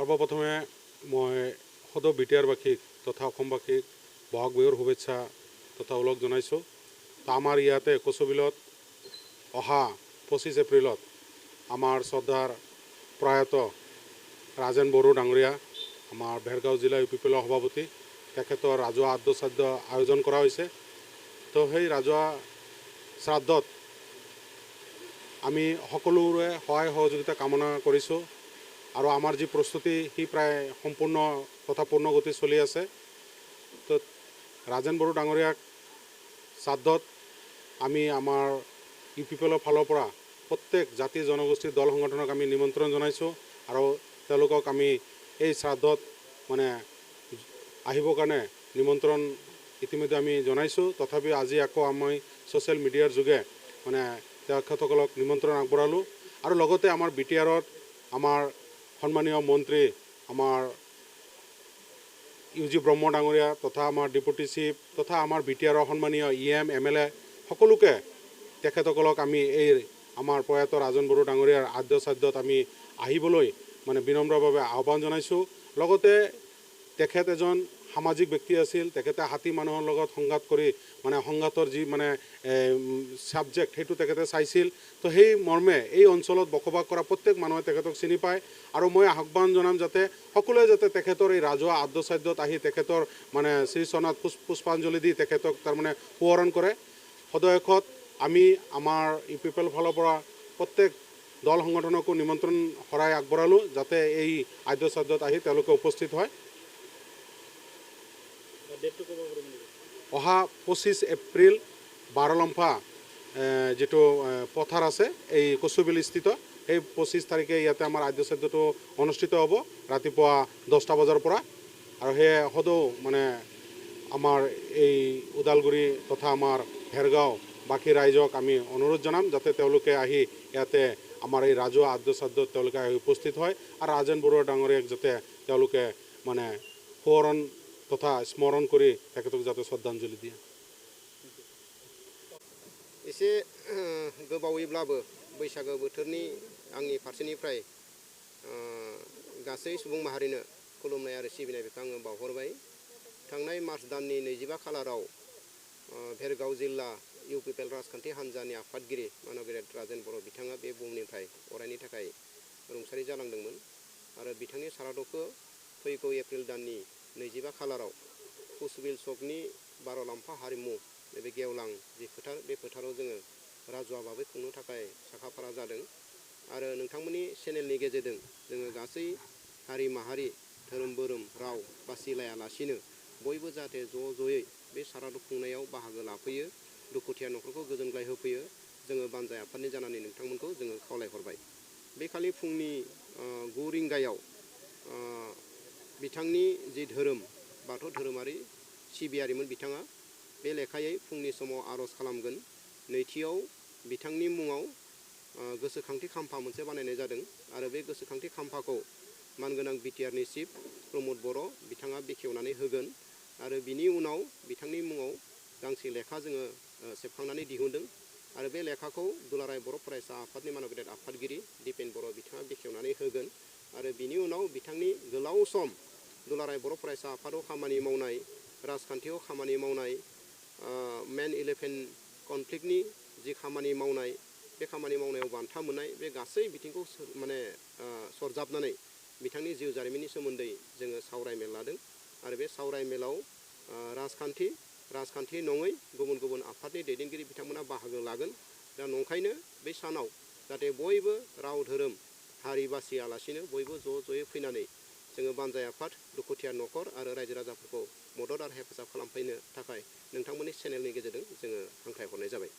সৰ্বপ্ৰথমে মই সদৌ বিটিআৰবাসীক তথা অসমবাসীক বহাগ বিহুৰ শুভেচ্ছা তথা ওলগ জনাইছোঁ। আমাৰ ইয়াতে কচুবিলত অহা 25 এপ্ৰিলত আমাৰ শ্ৰদ্ধাৰ প্ৰয়াত ৰাজেন বড়ো ডাঙৰীয়া আমাৰ ভেৰগাঁও জিলা ইউপিপিএলৰ সভাপতি তেখেতৰ ৰাজহুৱা আদ্যশ্ৰাদ্ধ আয়োজন কৰা হৈছে। তো সেই ৰাজহুৱা শ্ৰাদ্ধত আমি সকলোৰে সহায় সহযোগিতা কামনা কৰিছোঁ আৰু আমাৰ যি প্ৰস্তুতি সি প্ৰায় সম্পূৰ্ণ তথা পূৰ্ণগতি চলি আছে। তো ৰাজেন বড়ো ডাঙৰীয়াক শ্ৰাদ্ধত আমি আমাৰ ইউপিপিএলৰ ফালৰ পৰা প্ৰত্যেক জাতি জনগোষ্ঠীৰ দল সংগঠনক আমি নিমন্ত্ৰণ জনাইছোঁ আৰু তেওঁলোকক আমি এই শ্ৰাদ্ধত মানে আহিবৰ কাৰণে নিমন্ত্ৰণ ইতিমধ্যে আমি জনাইছোঁ। তথাপিও আজি আকৌ আমি ছ'চিয়েল মিডিয়াৰ যোগে মানে তেখেতসকলক নিমন্ত্ৰণ আগবঢ়ালোঁ আৰু লগতে আমাৰ বিটিআৰত আমাৰ সন্মানীয় মন্ত্ৰী আমাৰ ইউজি ব্ৰহ্ম ডাঙৰীয়া তথা আমাৰ ডেপুটি চিফ তথা আমাৰ বিটিআৰৰ সন্মানীয় EM MLA সকলোকে তেখেতসকলক আমি এই আমাৰ প্ৰয়াত ৰাজেন বড়ো ডাঙৰীয়াৰ আদ্যশ্ৰাদ্ধত আমি আহিবলৈ মানে বিনম্ৰভাৱে আহ্বান জনাইছোঁ। লগতে তেখেত এজন সামাজিক ব্যক্তি আছিল। তেখেতে হাতী মানুহৰ লগত সংঘাত কৰি মানে সংঘাতৰ যি মানে ছাবজেক্ট সেইটো তেখেতে চাইছিল। তো সেই মৰ্মে এই অঞ্চলত বসবাস কৰা প্ৰত্যেক মানুহে তেখেতক চিনি পায় আৰু মই আহ্বান জনাম যাতে সকলোৱে যাতে তেখেতৰ এই ৰাজহুৱা আদ্যশ্ৰাদ্ধত আহি তেখেতৰ মানে শ্ৰীচৰণত পুষ্পাঞ্জলি দি তেখেতক তাৰমানে সোঁৱৰণ কৰে। সদয়ত আমি আমাৰ ইউপিপিএল ফালৰ পৰা প্ৰত্যেক দল সংগঠনকো নিমন্ত্ৰণ শৰাই আগবঢ়ালোঁ যাতে এই আদ্যশ্ৰাদ্ধত আহি তেওঁলোকে উপস্থিত হয়। অহা 25 এপ্ৰিল বাৰলম্ফা যিটো পথাৰ আছে এই কচুবিলস্থিত সেই 25 তাৰিখে ইয়াতে আমাৰ আদ্যশ্ৰাদ্ধটো অনুষ্ঠিত হ'ব ৰাতিপুৱা 10টা বজাৰ পৰা। আৰু সেয়ে সদৌ মানে আমাৰ এই ওদালগুৰি তথা আমাৰ ভেৰগাঁও বাকী ৰাইজক আমি অনুৰোধ জনাম যাতে তেওঁলোকে আহি ইয়াতে আমাৰ এই ৰাজহুৱা আদ্যশ্ৰাদ্ধত তেওঁলোকে আহি উপস্থিত হয় আৰু ৰাজেন বড়ো ডাঙৰীয়াক যাতে তেওঁলোকে মানে সোঁৱৰণ तथा स्मरण करी तेखेतक जाते श्रद्धांजलि दिया। एसे गोबावैब्लाबो बैसागो बोथोरनि आंनि फारसेनिफ्राय गासै सुबुं माहारिनो खुलुमनाय आरो सिबिनाय बेखौ आङो बावहरबाय। थांनाय मार्च दाननि 22 खालाराव भेरगाव जिल्ला इउपिपिएल राजखान्थि हान्जानि आफादगिरि मानगेरेट राजेन बर' बिथाङा बे बुहुमनिफ्राय अरायनि थाखाय रुंसारि जालांदोंमोन आरो बिथांनि सारादुखौ फैगौ एप्रिल दाननि 22 खालाराव कचुबिल सकनि बार'लाम्फा हारिमु बे गेवलां जि फोथार बे फोथाराव जोङो राजहुवा भाबै खुंनो थाखाय साखाफारा जादों आरो नोंथांमोननि चेनेलनि गेजेरजों जोङो गासै हारि माहारि धोरोम बोरोम राव बासिलायालासिनो बयबो जाहाथे ज' ज'यै बे सारादु खुंनायाव बाहागो लाफैयो, दुखुथिया न'खरखौ गोजोनग्लाय होफैयो, जोङो बानजाय आफादनि जानानै नोंथांमोनखौ जोङो खावलायहरबाय। बे खालि फुंनि 9 रिंगायाव बिथांनि जि धोरोम बाथौ धोरोमारि सिबियारिमोन बिथाङा बे लेखायै फुंनि समाव आर'ज खालामगोन। नैथियाव बिथांनि मुङाव गोसोखांथि खाम्फा मोनसे बानायनाय जादों आरो बे गोसोखांथि खाम्फाखौ मानगोनां बिटिआरनि चिफ प्रमद बर' बिथाङा बेखेवनानै होगोन आरो बिनि उनाव बिथांनि मुङाव गांसे लेखा जोङो सेबखांनानै दिहुनदों आरो बे लेखाखौ दुलाराय बर' फरायसा आफादनि मानगेरेट आफादगिरि दिपेन बर' बिथाङा बेखेवनानै होगोन आरो बिनि उनाव बिथांनि गोलाव सम दुलाराय बर' फरायसा आफादाव खामानि मावनाय, राजखान्थियाव खामानि मावनाय, मेन 11 कनफ्लिक्टनि जि खामानि मावनाय बे खामानि मावनायाव बान्था मोननाय बे गासै बिथिंखौ माने सरजाबनानै बिथांनि जिउ जारिमिननि सोमोन्दै जोङो सावरायमेल लादों आरो बे सावरायमेलाव राजखान्थि नङै गुबुन गुबुन आफादनि दैदेनगिरि बिथांमोना बाहागो लागोन। दा नंखायनो बे सानाव जाहाथे बयबो राव धोरोम हारि बासियालासिनो बयबो ज' ज'यै फैनानै जोङो बानजाय आफाद, दुखुथिया न'खर आरो रायजो राजाफोरखौ मदद आरो हेफाजाब खालामफैनो थाखाय नोंथांमोननि चेनेलनि गेजेरजों जोङो हांख्रायहरनाय जाबाय।